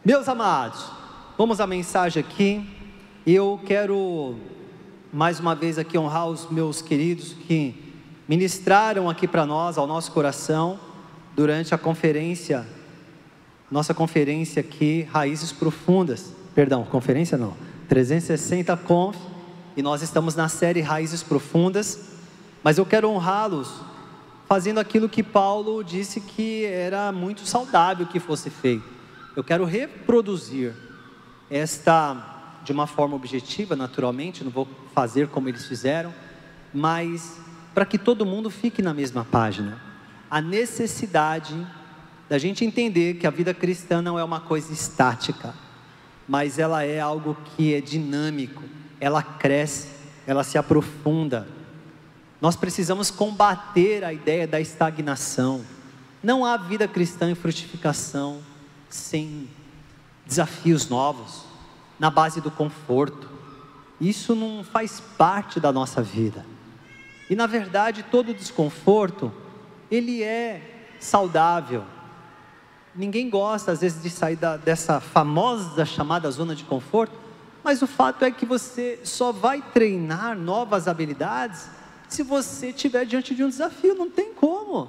Meus amados, vamos à mensagem aqui. Eu quero mais uma vez aqui honrar os meus queridos que ministraram aqui para nós, ao nosso coração, durante a conferência, nossa conferência aqui, Raízes Profundas, perdão, conferência não, 360 Conf, e nós estamos na série Raízes Profundas, mas eu quero honrá-los, fazendo aquilo que Paulo disse que era muito saudável que fosse feito. Eu quero reproduzir esta, de uma forma objetiva, naturalmente, não vou fazer como eles fizeram, mas para que todo mundo fique na mesma página. A necessidade da gente entender que a vida cristã não é uma coisa estática, mas ela é algo que é dinâmico, ela cresce, ela se aprofunda. Nós precisamos combater a ideia da estagnação. Não há vida cristã em frutificação sem desafios novos, na base do conforto. Isso não faz parte da nossa vida. E na verdade todo desconforto, ele é saudável. Ninguém gosta às vezes de sair dessa famosa chamada zona de conforto, mas o fato é que você só vai treinar novas habilidades se você estiver diante de um desafio. Não tem como,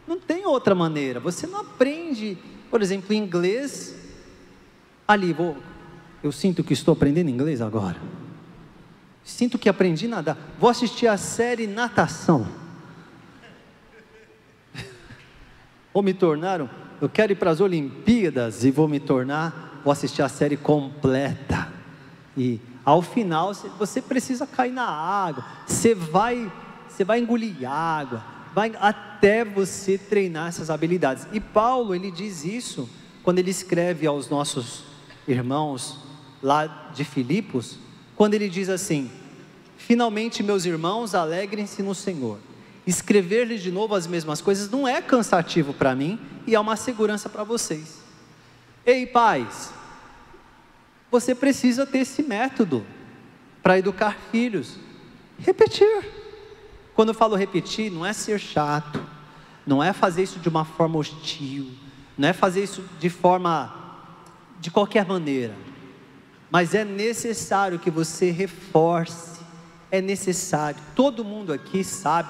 não tem outra maneira. Você não aprende, por exemplo, inglês ali, eu sinto que estou aprendendo inglês agora, sinto que aprendi a nadar, vou assistir a série natação, eu quero ir para as Olimpíadas e vou assistir a série completa, e ao final você precisa cair na água, você vai engolir água, até você treinar essas habilidades. E Paulo, ele diz isso quando ele escreve aos nossos irmãos lá de Filipos, quando ele diz assim: finalmente meus irmãos, alegrem-se no Senhor. Escrever-lhes de novo as mesmas coisas não é cansativo para mim e é uma segurança para vocês. Ei pais, você precisa ter esse método para educar filhos. Repetir. Quando eu falo repetir, não é ser chato, não é fazer isso de uma forma hostil, não é fazer isso de qualquer maneira, mas é necessário que você reforce, é necessário. Todo mundo aqui sabe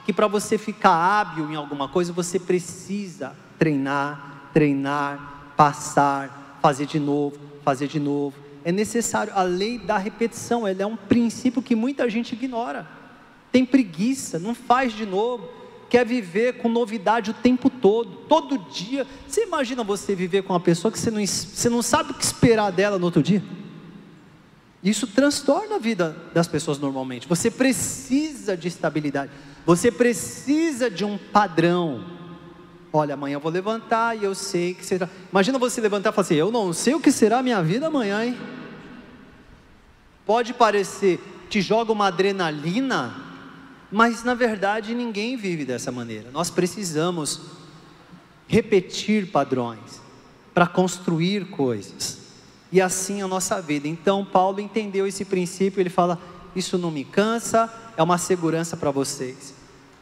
que para você ficar hábil em alguma coisa, você precisa treinar, passar, fazer de novo. É necessário. A lei da repetição, ela é um princípio que muita gente ignora, tem preguiça, não faz de novo, quer viver com novidade o tempo todo dia. Você imagina você viver com uma pessoa que você não sabe o que esperar dela no outro dia? Isso transtorna a vida das pessoas normalmente. Você precisa de estabilidade, você precisa de um padrão. Olha, amanhã eu vou levantar e eu sei que será. Imagina você levantar e falar assim: eu não sei o que será a minha vida amanhã, hein? Pode parecer, te joga uma adrenalina, mas na verdade ninguém vive dessa maneira. Nós precisamos repetir padrões para construir coisas, e assim a nossa vida. Então Paulo entendeu esse princípio, ele fala: isso não me cansa, é uma segurança para vocês.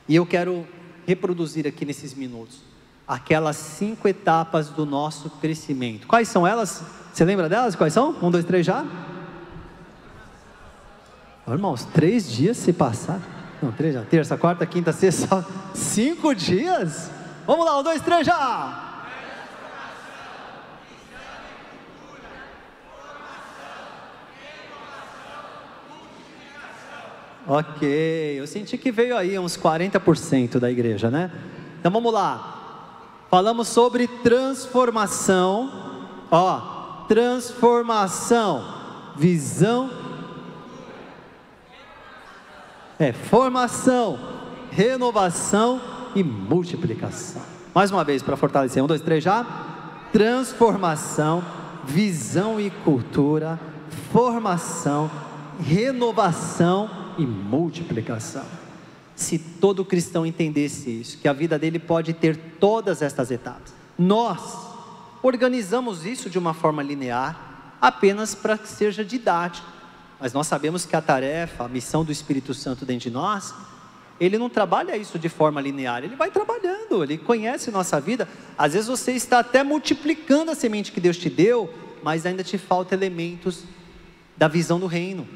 E eu quero reproduzir aqui nesses minutos aquelas 5 etapas do nosso crescimento. Quais são elas? Você lembra delas? Quais são? 1, 2, 3 já? Oh, irmãos, 3 dias se passaram. Não, 3 já. Terça, quarta, quinta, sexta, 5 dias? Vamos lá, 1, 2, 3 já! Ok, eu senti que veio aí uns 40% da igreja, né? Então vamos lá. Falamos sobre transformação. Transformação, visão, formação, renovação e multiplicação. Mais uma vez para fortalecer. 1, 2, 3 já. Transformação, visão e cultura, formação, renovação e multiplicação. Se todo cristão entendesse isso, que a vida dele pode ter todas estas etapas. Nós organizamos isso de uma forma linear, apenas para que seja didático, mas nós sabemos que a tarefa, a missão do Espírito Santo dentro de nós, Ele não trabalha isso de forma linear, Ele vai trabalhando, Ele conhece nossa vida. Às vezes você está até multiplicando a semente que Deus te deu, mas ainda te faltam elementos da visão do reino.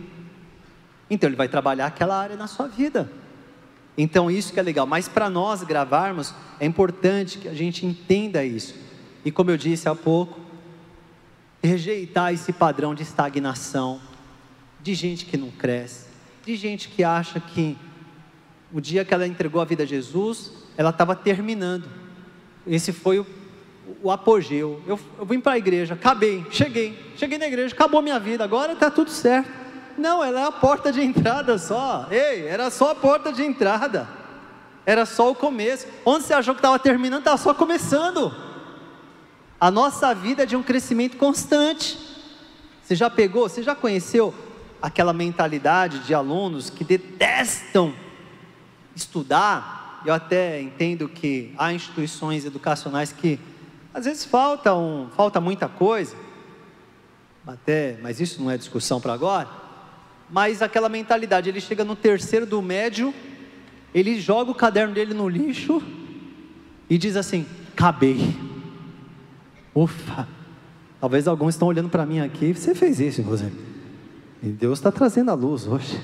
Então Ele vai trabalhar aquela área na sua vida. Então isso que é legal, mas para nós gravarmos, é importante que a gente entenda isso. E como eu disse há pouco, rejeitar esse padrão de estagnação, de gente que não cresce, de gente que acha que o dia que ela entregou a vida a Jesus, ela estava terminando. Esse foi o apogeu. Eu vim para a igreja, cheguei na igreja, acabou minha vida, agora está tudo certo. Não, ela é a porta de entrada só. Ei, era só a porta de entrada. Era só o começo. Onde você achou que estava terminando, estava só começando. A nossa vida é de um crescimento constante. Você já conheceu aquela mentalidade de alunos que detestam estudar? Eu até entendo que há instituições educacionais que às vezes falta muita coisa, mas isso não é discussão para agora. Mas aquela mentalidade, ele chega no terceiro do médio, ele joga o caderno dele no lixo e diz assim: acabei. Ufa, talvez alguns estão olhando para mim aqui, você fez isso, inclusive, e Deus está trazendo a luz hoje.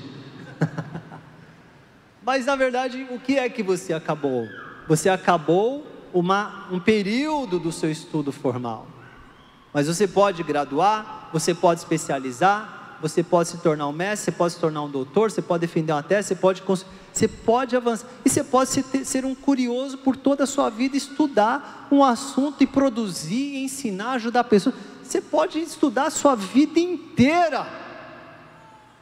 Mas na verdade, o que é que você acabou? Você acabou um período do seu estudo formal, mas você pode graduar, você pode especializar, você pode se tornar um mestre, você pode se tornar um doutor, você pode defender uma tese, você pode avançar, e você pode ser um curioso por toda a sua vida, estudar um assunto e produzir, ensinar, ajudar pessoas. Você pode estudar a sua vida inteira.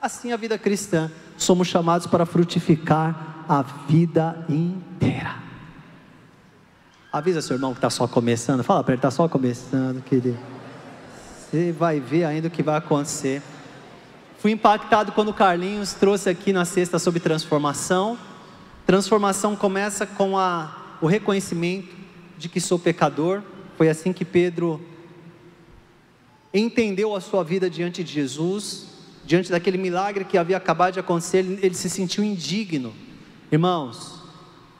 Assim a vida cristã, somos chamados para frutificar a vida inteira. Avisa seu irmão que está só começando, fala para ele, está só começando, querido. Você vai ver ainda o que vai acontecer. Fui impactado quando o Carlinhos trouxe aqui na sexta sobre transformação. Transformação começa com o reconhecimento de que sou pecador. Foi assim que Pedro entendeu a sua vida diante de Jesus, diante daquele milagre que havia acabado de acontecer. Ele se sentiu indigno. Irmãos,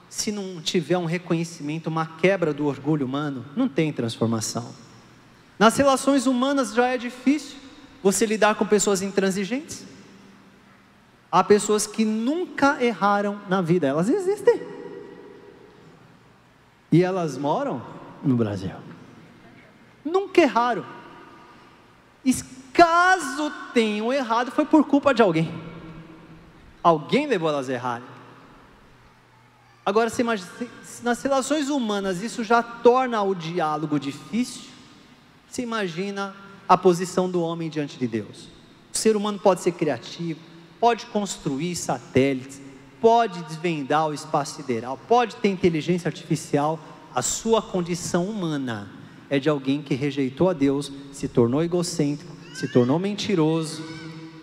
se não tiver um reconhecimento, uma quebra do orgulho humano, não tem transformação. Nas relações humanas já é difícil você lidar com pessoas intransigentes. Há pessoas que nunca erraram na vida, elas existem, e elas moram no Brasil, nunca erraram, e caso tenham errado, foi por culpa de alguém levou elas a errarem. Agora você imagina, se nas relações humanas isso já torna o diálogo difícil, você imagina a posição do homem diante de Deus. O ser humano pode ser criativo, pode construir satélites, pode desvendar o espaço sideral, pode ter inteligência artificial. A sua condição humana é de alguém que rejeitou a Deus, se tornou egocêntrico, se tornou mentiroso,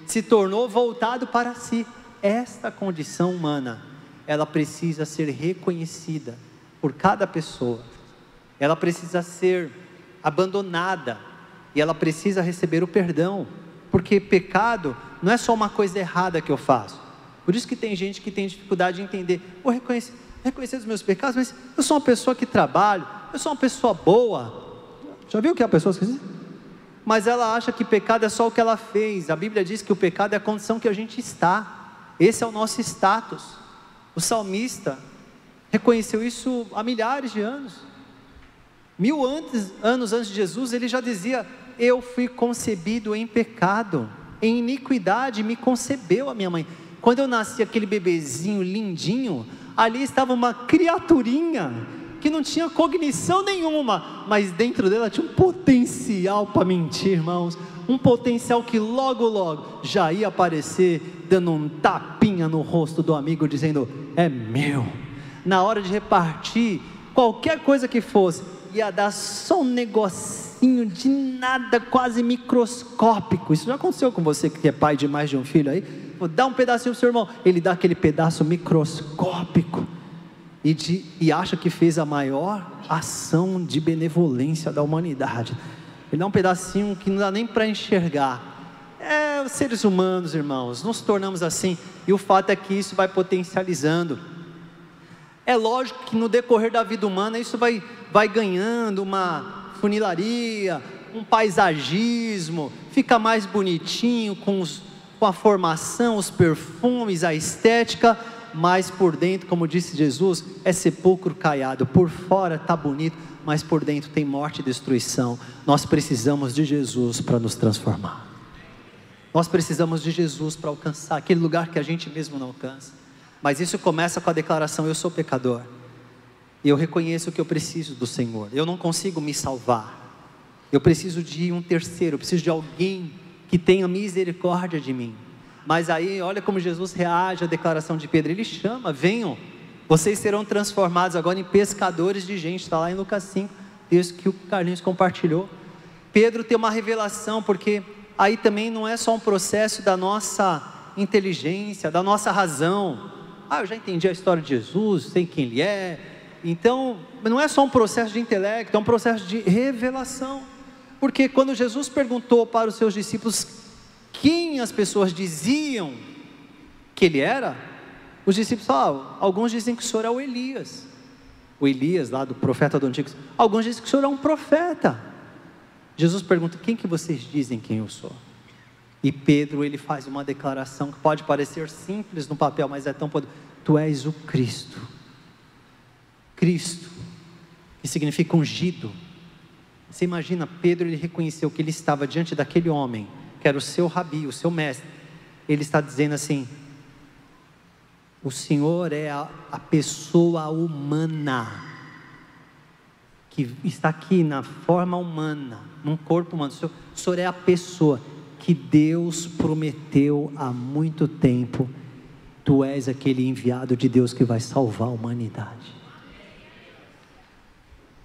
se tornou voltado para si. Esta condição humana, ela precisa ser reconhecida por cada pessoa, ela precisa ser abandonada, e ela precisa receber o perdão, porque pecado não é só uma coisa errada que eu faço. Por isso que tem gente que tem dificuldade de entender. Vou reconhecer os meus pecados, mas eu sou uma pessoa que trabalho, eu sou uma pessoa boa. Já viu que há pessoas que dizem? Mas ela acha que pecado é só o que ela fez. A Bíblia diz que o pecado é a condição que a gente está. Esse é o nosso status. O salmista reconheceu isso há milhares de anos. 1000 anos antes de Jesus, ele já dizia: eu fui concebido em pecado, em iniquidade me concebeu a minha mãe. Quando eu nasci, aquele bebezinho lindinho, ali estava uma criaturinha que não tinha cognição nenhuma, mas dentro dela tinha um potencial para mentir, irmãos, um potencial que logo já ia aparecer, dando um tapinha no rosto do amigo, dizendo: é meu. Na hora de repartir, qualquer coisa que fosse, ia dar só um negocinho de nada, quase microscópico. Isso já aconteceu com você que é pai de mais de um filho aí? Vou dar um pedacinho para o seu irmão, ele dá aquele pedaço microscópico e acha que fez a maior ação de benevolência da humanidade. Ele dá um pedacinho que não dá nem para enxergar. Os seres humanos, irmãos, nos tornamos assim, e o fato é que isso vai potencializando. É lógico que no decorrer da vida humana isso vai ganhando uma funilaria, um paisagismo, fica mais bonitinho com a formação, os perfumes, a estética, mas por dentro, como disse Jesus, é sepulcro caiado. Por fora está bonito, mas por dentro tem morte e destruição. Nós precisamos de Jesus para nos transformar. Nós precisamos de Jesus para alcançar aquele lugar que a gente mesmo não alcança. Mas isso começa com a declaração: eu sou pecador, e eu reconheço que eu preciso do Senhor, eu não consigo me salvar, eu preciso de um terceiro, eu preciso de alguém que tenha misericórdia de mim. Mas aí olha como Jesus reage à declaração de Pedro, ele chama: venham, vocês serão transformados agora em pescadores de gente. Está lá em Lucas 5, texto que o Carlinhos compartilhou. Pedro tem uma revelação, porque aí também não é só um processo da nossa inteligência, da nossa razão. Eu já entendi a história de Jesus, sei quem ele é. Então não é só um processo de intelecto, é um processo de revelação. Porque quando Jesus perguntou para os seus discípulos quem as pessoas diziam que ele era, os discípulos falaram: alguns dizem que o Senhor é o Elias lá do profeta do Antigo, alguns dizem que o Senhor é um profeta. Jesus pergunta: quem que vocês dizem quem eu sou? E Pedro, ele faz uma declaração que pode parecer simples no papel, mas é tão poderoso: tu és o Cristo. Cristo, que significa ungido. Você imagina, Pedro, ele reconheceu que ele estava diante daquele homem, que era o seu rabi, o seu mestre. Ele está dizendo assim: o Senhor é a pessoa humana, que está aqui na forma humana, num corpo humano. O Senhor é a pessoa que Deus prometeu há muito tempo. Tu és aquele enviado de Deus que vai salvar a humanidade.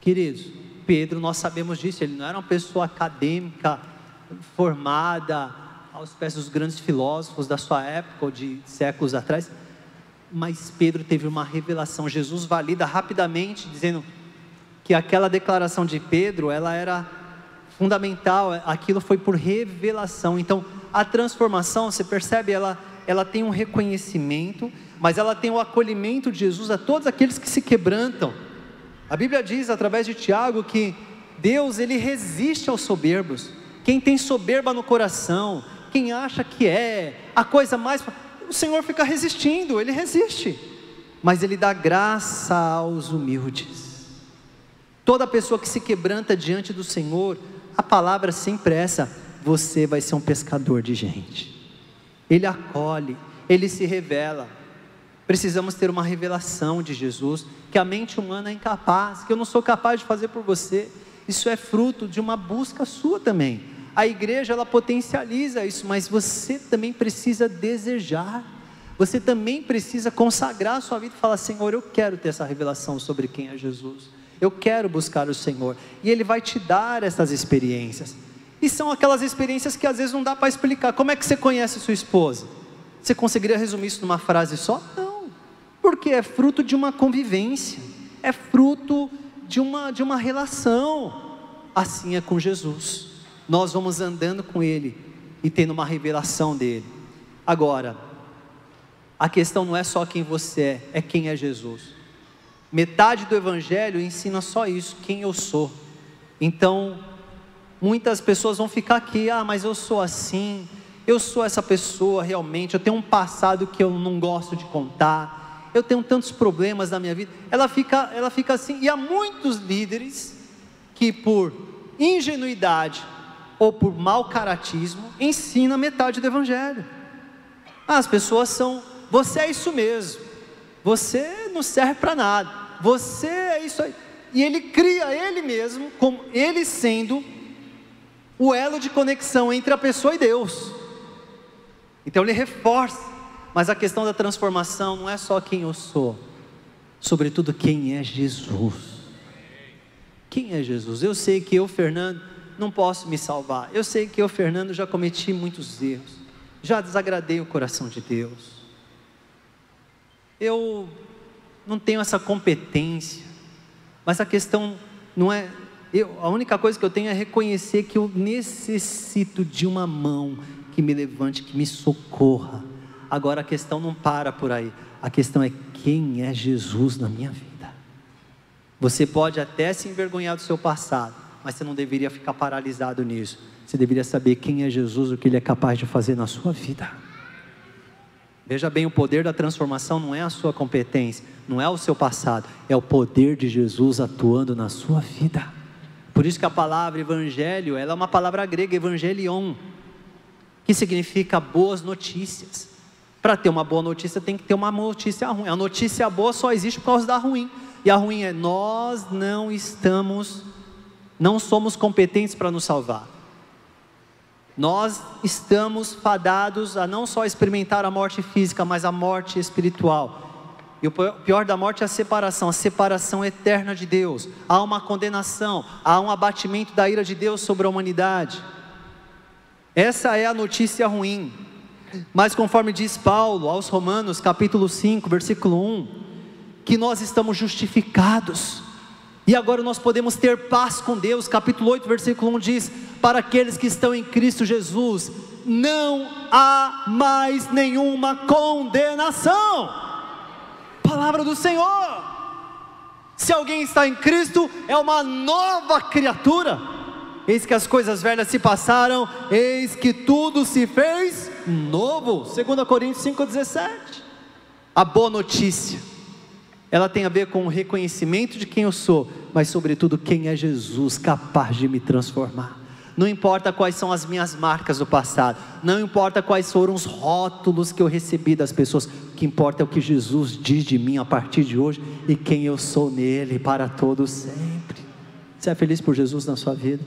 Queridos, Pedro, nós sabemos disso, ele não era uma pessoa acadêmica, formada aos pés dos grandes filósofos da sua época, ou de séculos atrás, mas Pedro teve uma revelação. Jesus valida rapidamente, dizendo que aquela declaração de Pedro, ela era fundamental, aquilo foi por revelação. Então a transformação, você percebe, ela tem um reconhecimento, mas ela tem o acolhimento de Jesus a todos aqueles que se quebrantam. A Bíblia diz através de Tiago que Deus, ele resiste aos soberbos. Quem tem soberba no coração, quem acha que é a coisa mais, o Senhor fica resistindo, ele resiste, mas ele dá graça aos humildes. Toda pessoa que se quebranta diante do Senhor, a palavra sempre é essa: você vai ser um pescador de gente. Ele acolhe, ele se revela. Precisamos ter uma revelação de Jesus, que a mente humana é incapaz, que eu não sou capaz de fazer por você. Isso é fruto de uma busca sua também. A igreja, ela potencializa isso, mas você também precisa desejar, você também precisa consagrar a sua vida e falar: Senhor, eu quero ter essa revelação sobre quem é Jesus, eu quero buscar o Senhor, e Ele vai te dar essas experiências. E são aquelas experiências que às vezes não dá para explicar. Como é que você conhece sua esposa? Você conseguiria resumir isso numa frase só? Não, porque é fruto de uma convivência, é fruto de uma relação. Assim é com Jesus, nós vamos andando com Ele e tendo uma revelação dEle. Agora, a questão não é só quem você é quem é Jesus. Metade do Evangelho ensina só isso: quem eu sou. Então, muitas pessoas vão ficar aqui: mas eu sou assim, eu sou essa pessoa realmente, eu tenho um passado que eu não gosto de contar, eu tenho tantos problemas na minha vida. Ela fica assim, e há muitos líderes que por ingenuidade ou por mau caratismo ensinam metade do Evangelho. As pessoas são: você é isso mesmo, você não serve para nada, você é isso aí. E ele cria ele mesmo, como ele sendo o elo de conexão entre a pessoa e Deus. Então ele reforça. Mas a questão da transformação não é só quem eu sou, sobretudo quem é Jesus. Quem é Jesus? Eu sei que eu, Fernando, não posso me salvar. Eu sei que eu, Fernando, já cometi muitos erros, já desagradei o coração de Deus. Eu não tenho essa competência. Mas a questão não é, a única coisa que eu tenho é reconhecer que eu necessito de uma mão que me levante, que me socorra. Agora a questão não para por aí, a questão é: quem é Jesus na minha vida. Você pode até se envergonhar do seu passado, mas você não deveria ficar paralisado nisso. Você deveria saber quem é Jesus, o que Ele é capaz de fazer na sua vida. Veja bem, o poder da transformação não é a sua competência, não é o seu passado, é o poder de Jesus atuando na sua vida. Por isso que a palavra evangelho, ela é uma palavra grega, evangelion, que significa boas notícias. Para ter uma boa notícia tem que ter uma notícia ruim. A notícia boa só existe por causa da ruim. E a ruim é: nós não somos competentes para nos salvar. Nós estamos fadados a não só experimentar a morte física, mas a morte espiritual. E o pior da morte é a separação eterna de Deus. Há uma condenação, há um abatimento da ira de Deus sobre a humanidade. Essa é a notícia ruim. Mas conforme diz Paulo aos Romanos, capítulo 5, versículo 1, que nós estamos justificados, e agora nós podemos ter paz com Deus. Capítulo 8, versículo 1 diz: para aqueles que estão em Cristo Jesus, não há mais nenhuma condenação. Palavra do Senhor. Se alguém está em Cristo, é uma nova criatura. Eis que as coisas velhas se passaram, eis que tudo se fez novo. 2 Coríntios 5,17. A boa notícia, ela tem a ver com o reconhecimento de quem eu sou, mas sobretudo quem é Jesus capaz de me transformar. Não importa quais são as minhas marcas do passado, não importa quais foram os rótulos que eu recebi das pessoas, o que importa é o que Jesus diz de mim a partir de hoje, e quem eu sou nele para todo sempre. Você é feliz por Jesus na sua vida?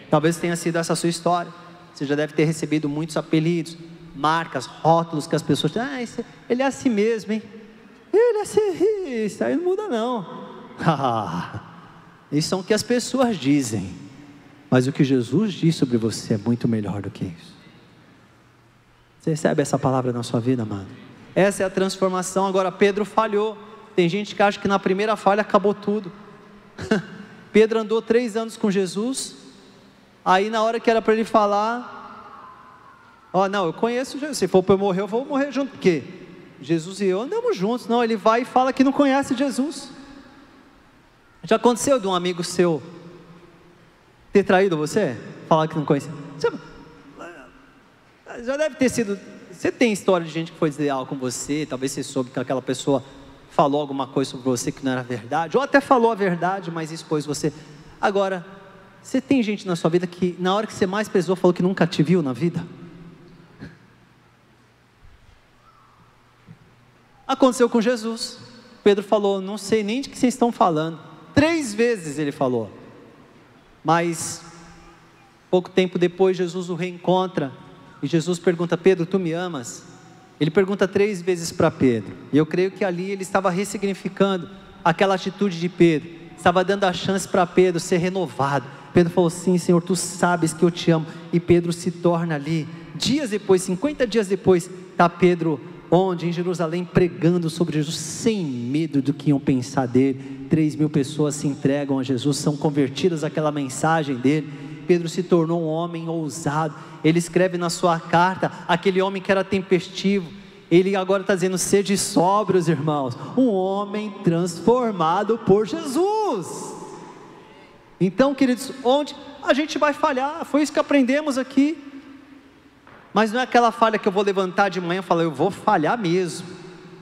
Talvez tenha sido essa a sua história. Você já deve ter recebido muitos apelidos, marcas, rótulos que as pessoas dizem: ele é assim mesmo, hein? Ele é assim, isso aí não muda não. Isso são o que as pessoas dizem, mas o que Jesus diz sobre você é muito melhor do que isso. Você recebe essa palavra na sua vida, amado? Essa é a transformação. Agora, Pedro falhou. Tem gente que acha que na primeira falha acabou tudo. Pedro andou 3 anos com Jesus, aí na hora que era para ele falar: não, eu conheço Jesus, se for para eu morrer, eu vou morrer junto. Por quê? Jesus e eu andamos juntos. Não, ele vai e fala que não conhece Jesus. Já aconteceu de um amigo seu ter traído você? Falar que não conhecia? Já deve ter sido. Você tem história de gente que foi desleal com você, talvez você soube que aquela pessoa falou alguma coisa sobre você que não era verdade, ou até falou a verdade, mas expôs você. Agora, você tem gente na sua vida que na hora que você mais precisou falou que nunca te viu na vida? Aconteceu com Jesus. Pedro falou: não sei nem de que vocês estão falando. 3 vezes ele falou. Mas pouco tempo depois Jesus o reencontra, e Jesus pergunta: Pedro, tu me amas? Ele pergunta 3 vezes para Pedro, e eu creio que ali ele estava ressignificando aquela atitude de Pedro, estava dando a chance para Pedro ser renovado. Pedro falou: sim, Senhor, tu sabes que eu te amo. E Pedro se torna ali, dias depois, 50 dias depois, está Pedro onde? Em Jerusalém, pregando sobre Jesus, sem medo do que iam pensar dele. 3.000 pessoas se entregam a Jesus, são convertidas àquela mensagem dele. Pedro se tornou um homem ousado. Ele escreve na sua carta, aquele homem que era tempestivo, ele agora está dizendo: sede sóbrios, irmãos. Um homem transformado por Jesus. Então, queridos, onde a gente vai falhar? Foi isso que aprendemos aqui. Mas não é aquela falha que eu vou levantar de manhã e falar: eu vou falhar mesmo.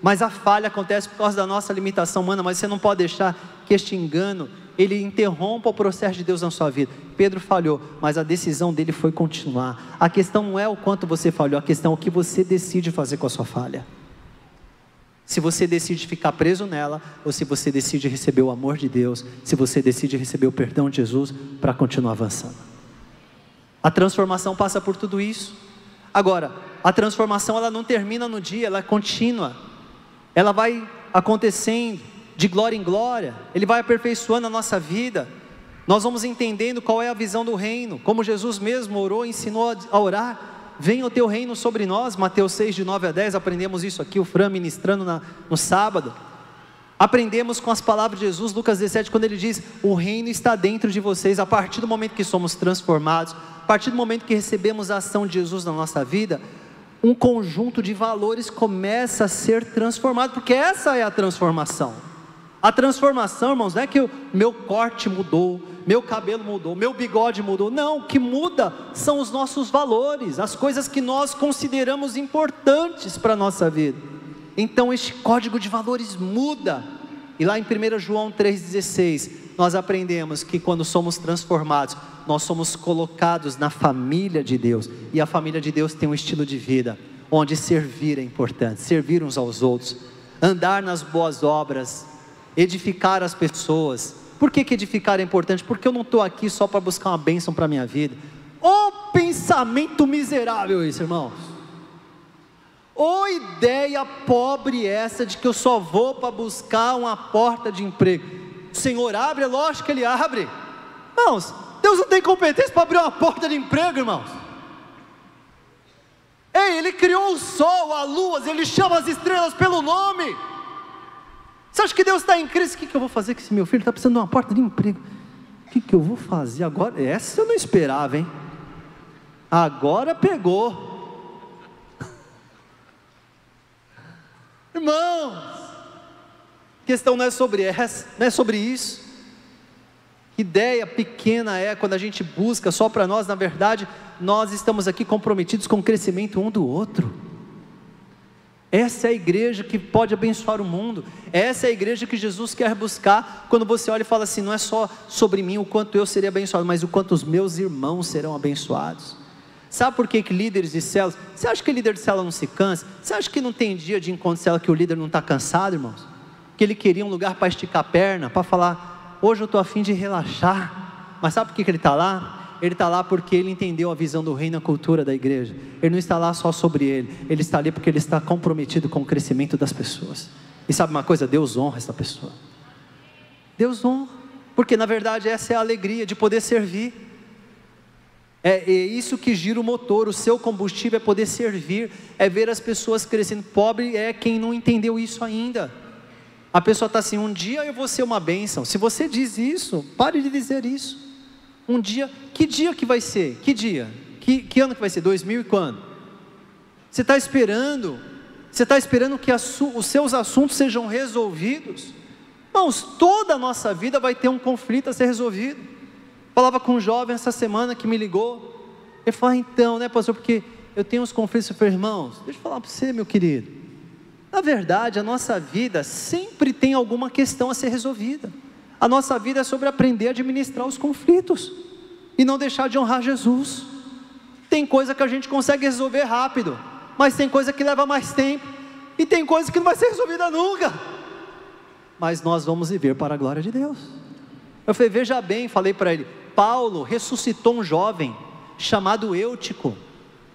Mas a falha acontece por causa da nossa limitação humana. Mas você não pode deixar que este engano ele interrompa o processo de Deus na sua vida. Pedro falhou, mas a decisão dele foi continuar. A questão não é o quanto você falhou, a questão é o que você decide fazer com a sua falha. Se você decide ficar preso nela, ou se você decide receber o amor de Deus, se você decide receber o perdão de Jesus para continuar avançando. A transformação passa por tudo isso. Agora, a transformação ela não termina no dia, ela é contínua. Ela vai acontecendo de glória em glória. Ele vai aperfeiçoando a nossa vida. Nós vamos entendendo qual é a visão do reino, como Jesus mesmo orou, ensinou a orar: venha o teu reino sobre nós. Mateus 6, de 9 a 10, aprendemos isso aqui, o Fran ministrando no sábado. Aprendemos com as palavras de Jesus, Lucas 17, quando ele diz: o reino está dentro de vocês. A partir do momento que somos transformados, a partir do momento que recebemos a ação de Jesus na nossa vida, um conjunto de valores começa a ser transformado, porque essa é a transformação. A transformação, irmãos, não é que o meu corte mudou, meu cabelo mudou, meu bigode mudou. Não, o que muda são os nossos valores, as coisas que nós consideramos importantes para a nossa vida. Então este código de valores muda. E lá em 1 João 3,16, nós aprendemos que quando somos transformados, nós somos colocados na família de Deus. E a família de Deus tem um estilo de vida, onde servir é importante, servir uns aos outros, andar nas boas obras, edificar as pessoas. Por que edificar é importante? Porque eu não estou aqui só para buscar uma bênção para a minha vida. Ô pensamento miserável isso, irmãos! Ô ideia pobre essa de que eu só vou para buscar uma porta de emprego. O Senhor abre, é lógico que Ele abre. Irmãos, Deus não tem competência para abrir uma porta de emprego, irmãos. Ei, Ele criou o sol, a lua, Ele chama as estrelas pelo nome. Você acha que Deus está em crise? O que eu vou fazer com esse meu filho? Está precisando de uma porta de emprego. O que eu vou fazer agora? Essa eu não esperava, hein? Agora pegou. Irmãos, a questão não é sobre essa, não é sobre isso. Que ideia pequena é quando a gente busca só para nós. Na verdade, nós estamos aqui comprometidos com o crescimento um do outro. Essa é a igreja que pode abençoar o mundo. Essa é a igreja que Jesus quer buscar. Quando você olha e fala assim, não é só sobre mim o quanto eu serei abençoado, mas o quanto os meus irmãos serão abençoados. Sabe por que líderes de células, você acha que líder de célula não se cansa? Você acha que não tem dia de encontro de célula que o líder não está cansado, irmãos? Que ele queria um lugar para esticar a perna, para falar, hoje eu estou a fim de relaxar. Mas sabe por que ele está lá? Ele está lá porque ele entendeu a visão do reino e a cultura da igreja. Ele não está lá só sobre ele está ali porque ele está comprometido com o crescimento das pessoas. E sabe uma coisa? Deus honra essa pessoa. Deus honra, porque na verdade essa é a alegria de poder servir. É isso que gira o motor, o seu combustível é poder servir, é ver as pessoas crescendo. Pobre é quem não entendeu isso ainda. A pessoa está assim, um dia eu vou ser uma bênção. Se você diz isso, pare de dizer isso. Um dia, que dia que vai ser? Que dia? Que ano que vai ser? 2000 e quando? Você está esperando que os seus assuntos sejam resolvidos? Irmãos, toda a nossa vida vai ter um conflito a ser resolvido. Falava com um jovem essa semana que me ligou. Ele falou, então, né, pastor, porque eu tenho uns conflitos. Eu falei, irmãos, deixa eu falar para você, meu querido. Na verdade, a nossa vida sempre tem alguma questão a ser resolvida. A nossa vida é sobre aprender a administrar os conflitos e não deixar de honrar Jesus. Tem coisa que a gente consegue resolver rápido, mas tem coisa que leva mais tempo, e tem coisa que não vai ser resolvida nunca, mas nós vamos viver para a glória de Deus. Eu falei, veja bem, falei para ele, Paulo ressuscitou um jovem chamado Eutico.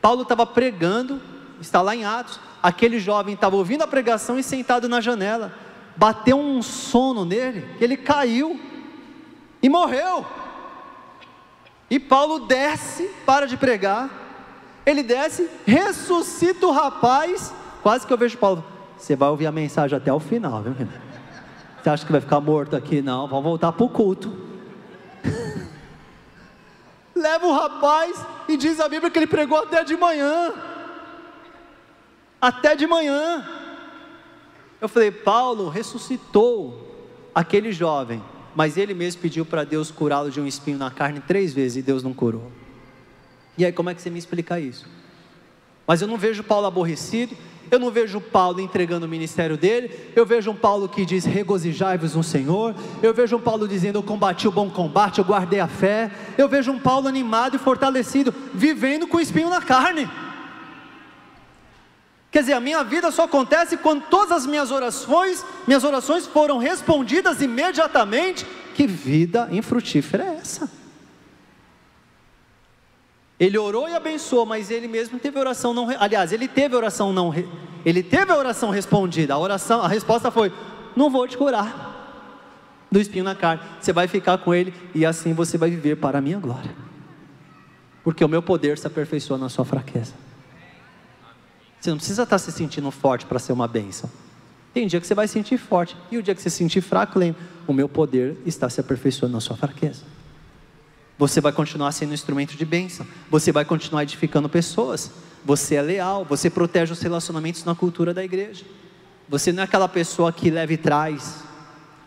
Paulo estava pregando, está lá em Atos, aquele jovem estava ouvindo a pregação e sentado na janela, bateu um sono nele, ele caiu e morreu. E Paulo desce, para de pregar, ele desce, ressuscita o rapaz. Quase que eu vejo Paulo, você vai ouvir a mensagem até o final, viu? Você acha que vai ficar morto aqui? Não, vamos voltar para o culto. Leva o rapaz e diz a Bíblia que ele pregou até de manhã. Até de manhã. Eu falei, Paulo ressuscitou aquele jovem, mas ele mesmo pediu para Deus curá-lo de um espinho na carne 3 vezes e Deus não curou. E aí como é que você me explica isso? Mas eu não vejo Paulo aborrecido, eu não vejo Paulo entregando o ministério dele, eu vejo um Paulo que diz, regozijai-vos no Senhor, eu vejo um Paulo dizendo, eu combati o bom combate, eu guardei a fé, eu vejo um Paulo animado e fortalecido, vivendo com o espinho na carne. Quer dizer, a minha vida só acontece quando todas as minhas orações foram respondidas imediatamente. Que vida infrutífera é essa? Ele orou e abençoou, mas ele mesmo teve oração não, aliás, ele teve oração não, ele teve a oração respondida. A resposta foi: não vou te curar do espinho na carne, você vai ficar com ele e assim você vai viver para a minha glória, porque o meu poder se aperfeiçoa na sua fraqueza. Você não precisa estar se sentindo forte para ser uma bênção. Tem dia que você vai se sentir forte, e o dia que você se sentir fraco, lembre, o meu poder está se aperfeiçoando na sua fraqueza. Você vai continuar sendo um instrumento de bênção, você vai continuar edificando pessoas, você é leal, você protege os relacionamentos na cultura da igreja. Você não é aquela pessoa que leva e traz.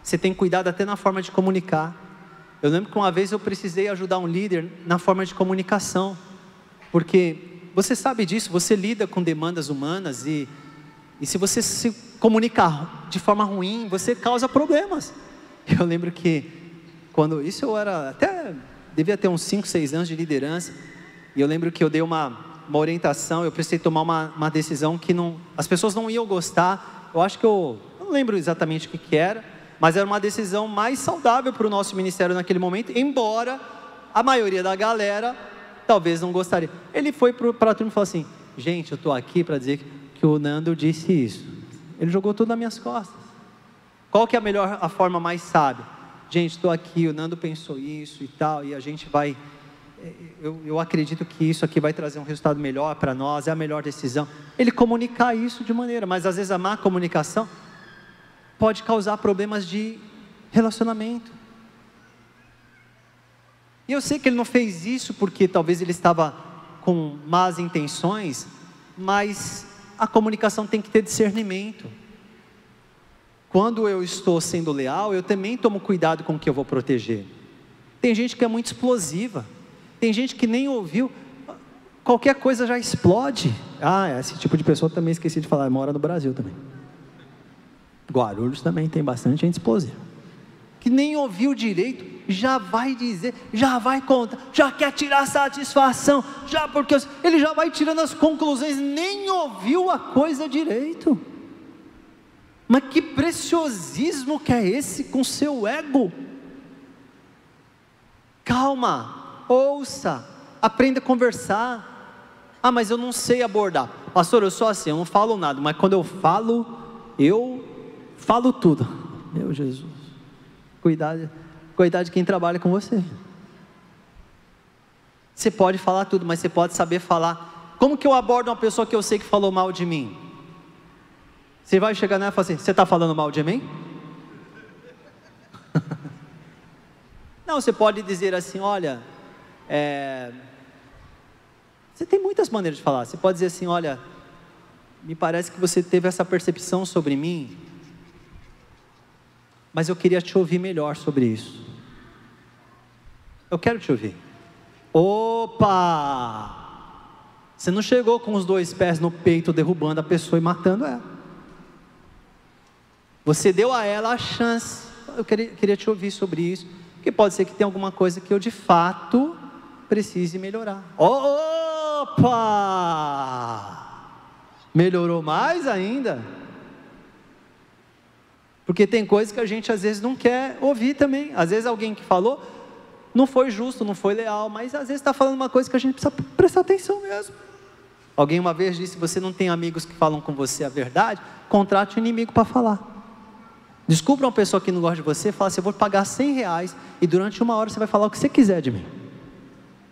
Você tem cuidado até na forma de comunicar. Eu lembro que uma vez eu precisei ajudar um líder na forma de comunicação, porque você sabe disso, você lida com demandas humanas e se você se comunicar de forma ruim, você causa problemas. Eu lembro que isso eu devia ter uns 5, 6 anos de liderança, e eu lembro que eu dei uma orientação, eu precisei tomar uma decisão que as pessoas não iam gostar. Eu não lembro exatamente o que era, mas era uma decisão mais saudável para o nosso ministério naquele momento, embora a maioria da galera talvez não gostaria. Ele foi para a turma e falou assim: gente, eu estou aqui para dizer que o Nando disse isso. Ele jogou tudo nas minhas costas. Qual que é a forma mais sábia? Gente, estou aqui, o Nando pensou isso e tal, e a gente vai... Eu acredito que isso aqui vai trazer um resultado melhor para nós, é a melhor decisão. Ele comunicar isso de maneira, mas às vezes a má comunicação pode causar problemas de relacionamento. E eu sei que ele não fez isso porque talvez ele estava com más intenções, mas a comunicação tem que ter discernimento. Quando eu estou sendo leal, eu também tomo cuidado com o que eu vou proteger. Tem gente que é muito explosiva, tem gente que nem ouviu, qualquer coisa já explode. Esse tipo de pessoa também esqueci de falar, mora no Brasil também. Guarulhos também tem bastante gente explosiva, que nem ouviu direito, já vai dizer, já vai contar, já quer tirar satisfação, porque ele já vai tirando as conclusões, nem ouviu a coisa direito. Mas que preciosismo que é esse com seu ego? Calma, ouça, aprenda a conversar. Mas eu não sei abordar. Pastor, eu sou assim, eu não falo nada, mas quando eu falo tudo. Meu Jesus, cuidado de quem trabalha com você. Você pode falar tudo, mas você pode saber falar. Como que eu abordo uma pessoa que eu sei que falou mal de mim? Você vai chegar nela e falar assim: você está falando mal de mim? Não, você pode dizer assim: olha, você tem muitas maneiras de falar. Você pode dizer assim: olha, me parece que você teve essa percepção sobre mim, mas eu queria te ouvir melhor sobre isso. Eu quero te ouvir. Opa! Você não chegou com os 2 pés no peito, derrubando a pessoa e matando ela. Você deu a ela a chance. Eu queria te ouvir sobre isso, porque pode ser que tenha alguma coisa que eu de fato precise melhorar. Opa! Melhorou mais ainda? Porque tem coisas que a gente às vezes não quer ouvir também. Às vezes alguém que falou não foi justo, não foi leal, mas às vezes está falando uma coisa que a gente precisa prestar atenção mesmo. Alguém uma vez disse: você não tem amigos que falam com você a verdade, contrate um inimigo para falar. Descubra uma pessoa que não gosta de você, fala assim: eu vou pagar R$100 e durante 1 hora você vai falar o que você quiser de mim.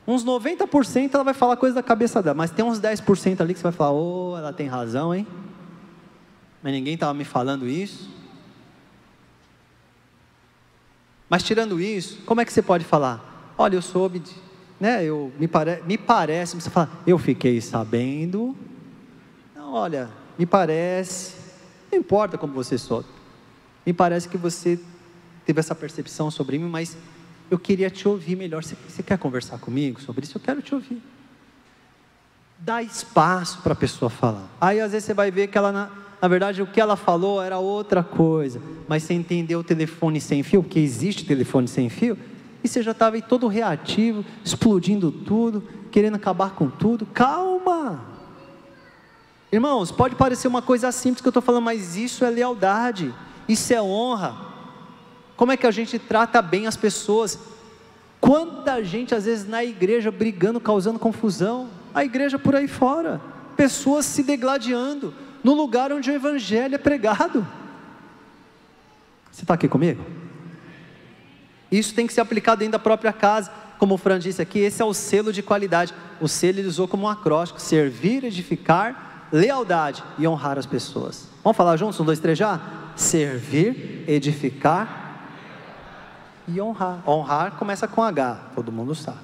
Uns 90% ela vai falar coisa da cabeça dela, mas tem uns 10% ali que você vai falar: ela tem razão, hein? Mas ninguém estava me falando isso. Mas tirando isso, como é que você pode falar? Olha, eu soube, me parece, você fala: eu fiquei sabendo. Não, olha, me parece, não importa como você soube, me parece que você teve essa percepção sobre mim, mas eu queria te ouvir melhor. Você quer conversar comigo sobre isso? Eu quero te ouvir. Dá espaço para a pessoa falar. Aí às vezes você vai ver que ela, na verdade, o que ela falou era outra coisa, mas você entendeu o telefone sem fio, porque existe telefone sem fio, e você já estava aí todo reativo, explodindo tudo, querendo acabar com tudo. Calma! Irmãos, pode parecer uma coisa simples que eu estou falando, mas isso é lealdade, isso é honra. Como é que a gente trata bem as pessoas? Quanta gente às vezes na igreja brigando, causando confusão, a igreja por aí fora, pessoas se degladiando, no lugar onde o evangelho é pregado. Você está aqui comigo? Isso tem que ser aplicado dentro da própria casa, como o Fran disse aqui, esse é o selo de qualidade. O selo ele usou como um acróstico: servir, edificar, lealdade e honrar as pessoas. Vamos falar juntos? 1, 2, 3 já? Servir, edificar e honrar. Honrar começa com H, todo mundo sabe.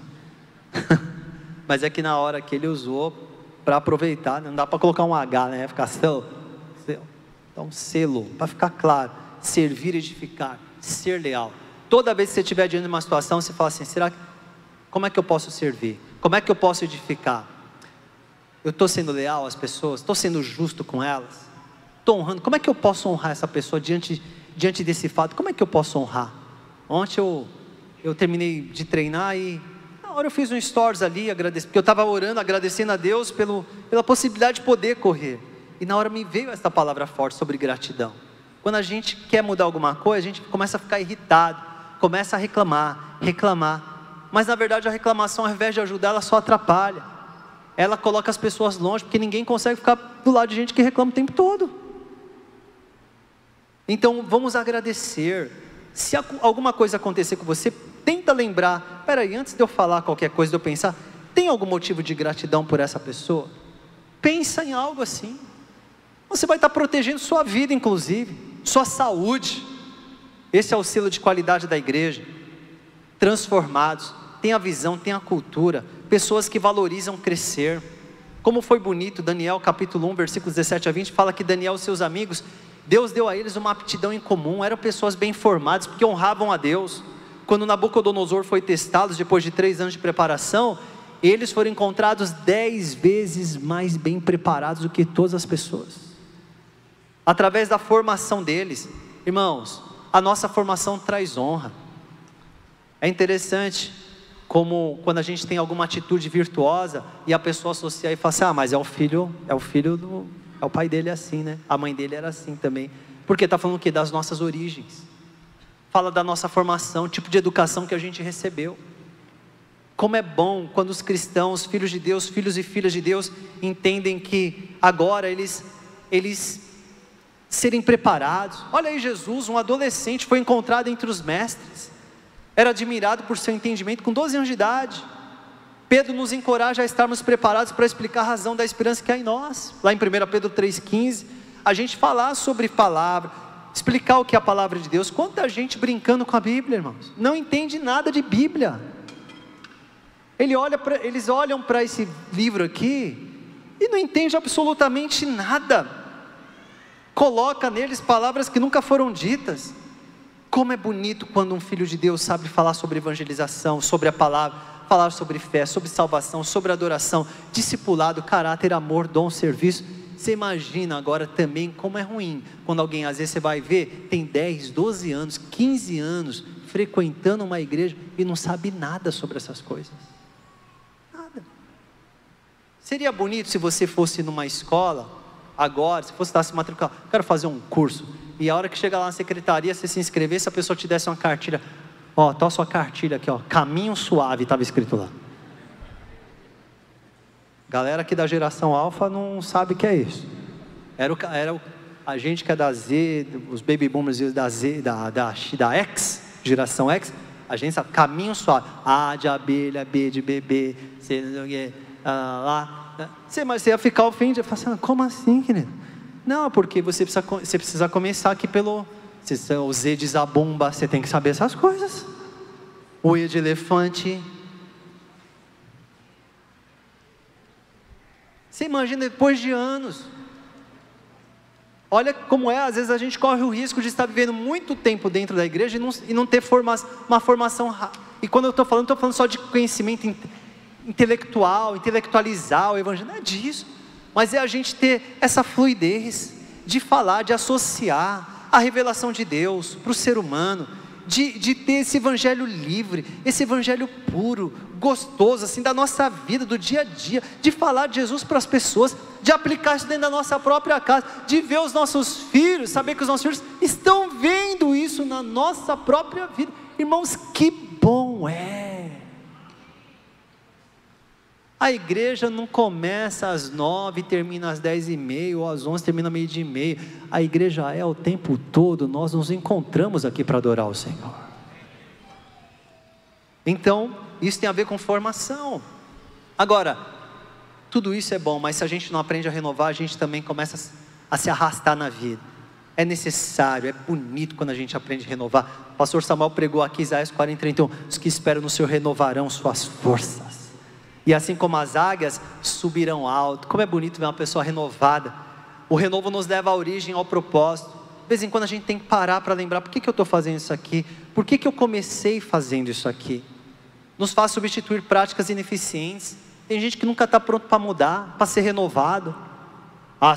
Mas é que na hora que ele usou, para aproveitar, não dá para colocar um H, né? Ficar selo. Então, selo, para ficar claro: servir, edificar, ser leal. Toda vez que você estiver diante de uma situação, você fala assim: como é que eu posso servir? Como é que eu posso edificar? Eu estou sendo leal às pessoas? Estou sendo justo com elas? Estou honrando? Como é que eu posso honrar essa pessoa diante desse fato? Como é que eu posso honrar? Ontem eu terminei de treinar e na hora eu fiz um stories ali, porque eu estava orando, agradecendo a Deus pela possibilidade de poder correr. E na hora me veio essa palavra forte sobre gratidão. Quando a gente quer mudar alguma coisa, a gente começa a ficar irritado, começa a reclamar. Mas na verdade a reclamação, ao invés de ajudar, ela só atrapalha. Ela coloca as pessoas longe, porque ninguém consegue ficar do lado de gente que reclama o tempo todo. Então vamos agradecer. Se alguma coisa acontecer com você, tenta lembrar: espera aí, antes de eu falar qualquer coisa, de eu pensar, tem algum motivo de gratidão por essa pessoa? Pensa em algo assim. Você vai estar protegendo sua vida, inclusive sua saúde. Esse é o selo de qualidade da igreja. Transformados, tem a visão, tem a cultura, pessoas que valorizam crescer. Como foi bonito, Daniel capítulo 1, versículos 17 a 20, fala que Daniel e seus amigos, Deus deu a eles uma aptidão em comum, eram pessoas bem formadas, porque honravam a Deus. Quando Nabucodonosor foi testá-los, depois de 3 anos de preparação, eles foram encontrados 10 vezes mais bem preparados do que todas as pessoas, através da formação deles. Irmãos, a nossa formação traz honra. É interessante como quando a gente tem alguma atitude virtuosa e a pessoa associa e fala assim: mas é o pai dele é assim, né? A mãe dele era assim também. Porque está falando o quê? Das nossas origens. Fala da nossa formação, tipo de educação que a gente recebeu. Como é bom quando os cristãos, filhos de Deus, filhos e filhas de Deus, entendem que agora eles serem preparados. Olha aí Jesus, um adolescente, foi encontrado entre os mestres. Era admirado por seu entendimento com 12 anos de idade. Pedro nos encoraja a estarmos preparados para explicar a razão da esperança que há em nós. Lá em 1 Pedro 3,15, a gente falar sobre palavra, explicar o que é a palavra de Deus. Quanta gente brincando com a Bíblia, irmãos, não entende nada de Bíblia. Eles olham para esse livro aqui e não entendem absolutamente nada. Coloca neles palavras que nunca foram ditas. Como é bonito quando um filho de Deus sabe falar sobre evangelização, sobre a palavra, falar sobre fé, sobre salvação, sobre adoração, discipulado, caráter, amor, dom, serviço. Você imagina agora também como é ruim quando alguém, às vezes você vai ver, tem 10, 12 anos, 15 anos frequentando uma igreja e não sabe nada sobre essas coisas. Nada. Seria bonito se você fosse numa escola agora, se fosse estar se matriculando, quero fazer um curso, e a hora que chega lá na secretaria, você se inscrever, se a pessoa te desse uma cartilha, tá a sua cartilha aqui, caminho suave, estava escrito lá. Galera aqui da geração alfa não sabe o que é isso. A gente que é da Z, os baby boomers da Z, da X, geração X, a gente sabe, caminho suave, A de abelha, B de bebê, C lá. Mas você ia ficar ofendido, ia falar assim: como assim, querido? Não, porque você precisa começar aqui o Z de zabumba, você tem que saber essas coisas. O E de elefante. Você imagina depois de anos. Olha como às vezes a gente corre o risco de estar vivendo muito tempo dentro da igreja e não ter uma formação. E quando eu estou falando só de conhecimento intelectual, intelectualizar o evangelho, não é disso. Mas é a gente ter essa fluidez de falar, de associar a revelação de Deus para o ser humano, de ter esse evangelho livre, esse evangelho puro, gostoso, assim, da nossa vida, do dia a dia, de falar de Jesus para as pessoas, de aplicar isso dentro da nossa própria casa, de ver os nossos filhos, saber que os nossos filhos estão vendo isso na nossa própria vida. Irmãos, que bom é! A igreja não começa às 9 e termina às 10h30, ou às 11 termina às 12h30. A igreja é o tempo todo, nós nos encontramos aqui para adorar o Senhor. Então, isso tem a ver com formação. Agora, tudo isso é bom, mas se a gente não aprende a renovar, a gente também começa a se arrastar na vida. É necessário, é bonito quando a gente aprende a renovar. O pastor Samuel pregou aqui, Isaías 40:31, os que esperam no Senhor renovarão suas forças. E assim como as águias subirão alto. Como é bonito ver uma pessoa renovada. O renovo nos leva à origem, ao propósito. De vez em quando a gente tem que parar para lembrar: por que eu estou fazendo isso aqui? Por que eu comecei fazendo isso aqui? Nos faz substituir práticas ineficientes. Tem gente que nunca está pronto para mudar, para ser renovado.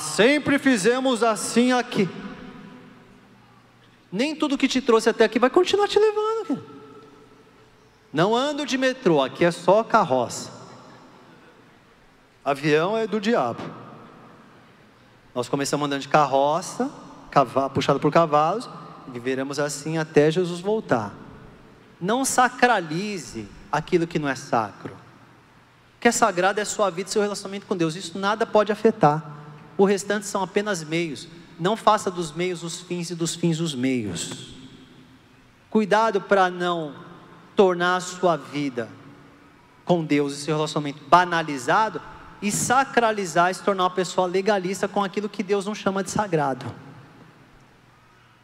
Sempre fizemos assim aqui. Nem tudo que te trouxe até aqui vai continuar te levando, cara. Não ando de metrô, aqui é só carroça. Avião é do diabo. Nós começamos andando de carroça, puxado por cavalos, e viveremos assim até Jesus voltar. Não sacralize aquilo que não é sacro. O que é sagrado é a sua vida e seu relacionamento com Deus. Isso nada pode afetar. O restante são apenas meios. Não faça dos meios os fins e dos fins os meios. Cuidado para não tornar a sua vida com Deus e seu relacionamento banalizado e sacralizar e se tornar uma pessoa legalista com aquilo que Deus não chama de sagrado.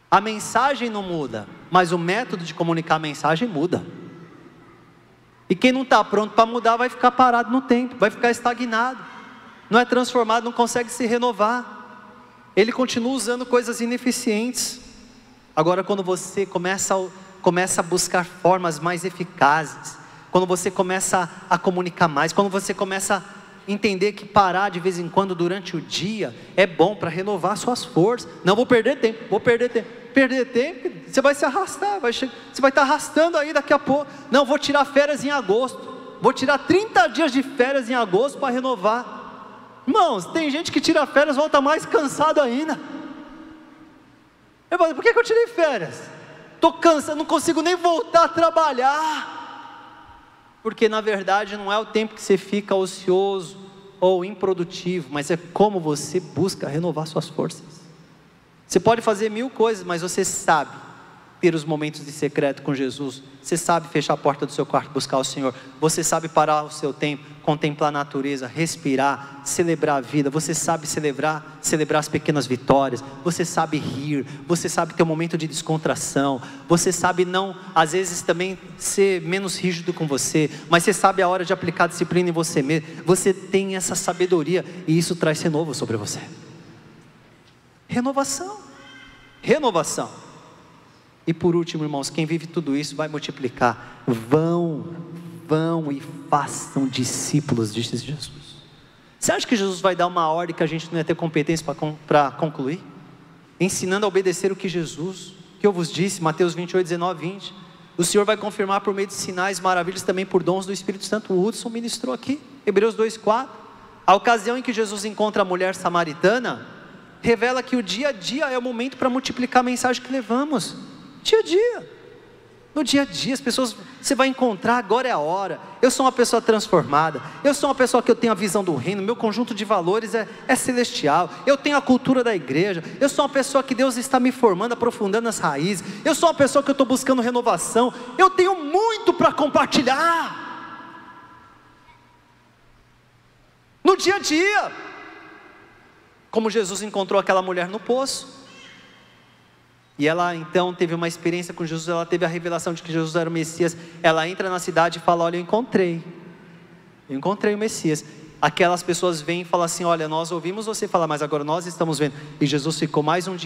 A mensagem não muda, mas o método de comunicar a mensagem muda. E quem não está pronto para mudar vai ficar parado no tempo, vai ficar estagnado, não é transformado, não consegue se renovar. Ele continua usando coisas ineficientes. Agora, quando você começa a buscar formas mais eficazes, quando você começa a comunicar mais, quando você começa a entender que parar de vez em quando durante o dia é bom para renovar suas forças. Não vou perder tempo, perder tempo, você vai se arrastar, você vai estar arrastando aí daqui a pouco. Não, vou tirar férias em agosto, vou tirar 30 dias de férias em agosto para renovar. Irmãos, tem gente que tira férias e volta mais cansado ainda. Eu falo: por que eu tirei férias? Estou cansado, não consigo nem voltar a trabalhar. Porque na verdade não é o tempo que você fica ocioso ou improdutivo, mas é como você busca renovar suas forças. Você pode fazer 1000 coisas, mas você sabe ter os momentos de secreto com Jesus. Você sabe fechar a porta do seu quarto, buscar o Senhor. Você sabe parar o seu tempo, contemplar a natureza, respirar, celebrar a vida. Você sabe celebrar as pequenas vitórias. Você sabe rir, você sabe ter um momento de descontração. Você sabe não, às vezes também ser menos rígido com você, mas você sabe a hora de aplicar disciplina em você mesmo. Você tem essa sabedoria e isso traz renovo sobre você. Renovação. E por último, irmãos, quem vive tudo isso vai multiplicar. Vão e façam discípulos, disse Jesus. Você acha que Jesus vai dar uma ordem que a gente não ia ter competência para concluir? Ensinando a obedecer o que eu vos disse, Mateus 28, 19, 20. O Senhor vai confirmar por meio de sinais, maravilhas, também por dons do Espírito Santo. O Hudson ministrou aqui, Hebreus 2, 4. A ocasião em que Jesus encontra a mulher samaritana revela que o dia a dia é o momento para multiplicar a mensagem que levamos. Dia a dia, no dia a dia, as pessoas, você vai encontrar: agora é a hora, eu sou uma pessoa transformada, eu sou uma pessoa que eu tenho a visão do reino, meu conjunto de valores é celestial, eu tenho a cultura da igreja, eu sou uma pessoa que Deus está me formando, aprofundando as raízes, eu sou uma pessoa que eu estou buscando renovação, eu tenho muito para compartilhar, no dia a dia, como Jesus encontrou aquela mulher no poço. E ela então teve uma experiência com Jesus, ela teve a revelação de que Jesus era o Messias. Ela entra na cidade e fala: olha, eu encontrei o Messias. Aquelas pessoas vêm e falam assim: olha, nós ouvimos você falar, mas agora nós estamos vendo. E Jesus ficou mais um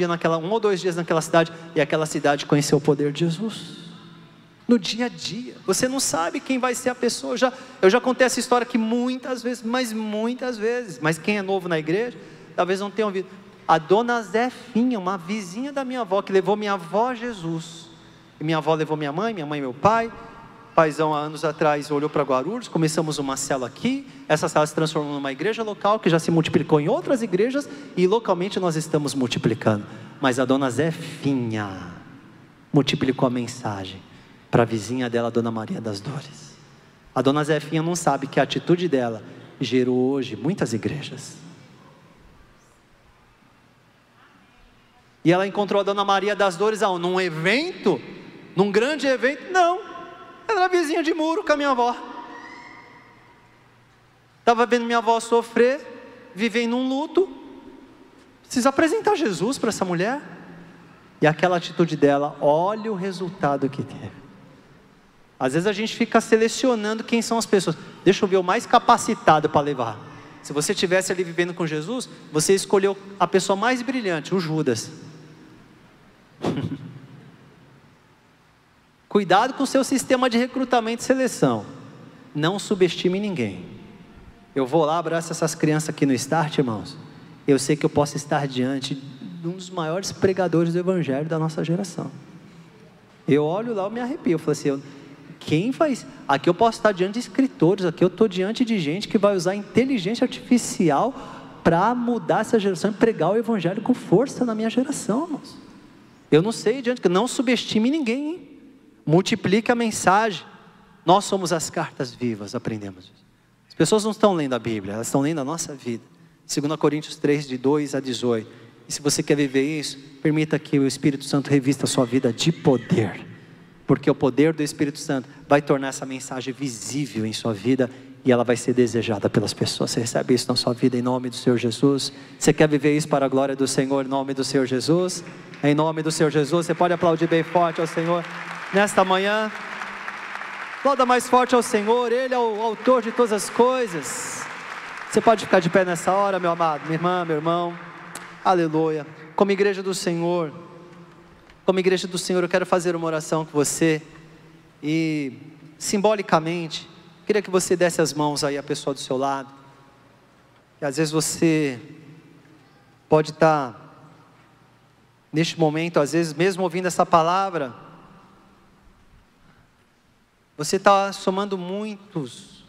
ou 2 dias naquela cidade, e aquela cidade conheceu o poder de Jesus. No dia a dia, você não sabe quem vai ser a pessoa. Eu já contei essa história aqui muitas vezes, mas quem é novo na igreja, talvez não tenha ouvido. A dona Zefinha, uma vizinha da minha avó, que levou minha avó a Jesus. E minha avó levou minha mãe meu pai. Paizão, há anos atrás, olhou para Guarulhos, começamos uma célula aqui. Essa célula se transformou numa igreja local, que já se multiplicou em outras igrejas, e localmente nós estamos multiplicando. Mas a dona Zefinha multiplicou a mensagem para a vizinha dela, a dona Maria das Dores. A dona Zefinha não sabe que a atitude dela gerou hoje muitas igrejas. E ela encontrou a dona Maria das Dores num evento, num grande evento. Não, ela era vizinha de muro com a minha avó. Estava vendo minha avó sofrer, vivendo um luto. Precisa apresentar Jesus para essa mulher. E aquela atitude dela, olha o resultado que teve. Às vezes a gente fica selecionando quem são as pessoas. Deixa eu ver o mais capacitado para levar. Se você estivesse ali vivendo com Jesus, você escolheu a pessoa mais brilhante, o Judas. Cuidado com o seu sistema de recrutamento e seleção. Não subestime ninguém. Eu vou lá, abraço essas crianças aqui no Start, irmãos. Eu sei que eu posso estar diante de um dos maiores pregadores do Evangelho da nossa geração. Eu olho lá, eu me arrepio. Eu falo assim, quem faz? Aqui eu posso estar diante de escritores, aqui eu estou diante de gente que vai usar inteligência artificial para mudar essa geração e pregar o Evangelho com força na minha geração, irmãos. Eu não sei, não subestime ninguém, hein? Multiplique a mensagem. Nós somos as cartas vivas, aprendemos isso. As pessoas não estão lendo a Bíblia, elas estão lendo a nossa vida. 2 Coríntios 3, de 2 a 18. E se você quer viver isso, permita que o Espírito Santo revista a sua vida de poder. Porque o poder do Espírito Santo vai tornar essa mensagem visível em sua vida e ela vai ser desejada pelas pessoas. Você recebe isso na sua vida em nome do Senhor Jesus? Você quer viver isso para a glória do Senhor em nome do Senhor Jesus? Em nome do Senhor Jesus, você pode aplaudir bem forte ao Senhor nesta manhã. Aplauda mais forte ao Senhor, Ele é o autor de todas as coisas. Você pode ficar de pé nessa hora, meu amado, minha irmã, meu irmão. Aleluia. Como igreja do Senhor, eu quero fazer uma oração com você. E simbolicamente, queria que você desse as mãos aí à pessoa do seu lado. E às vezes você pode estar neste momento, às vezes mesmo ouvindo essa palavra, você está somando muitos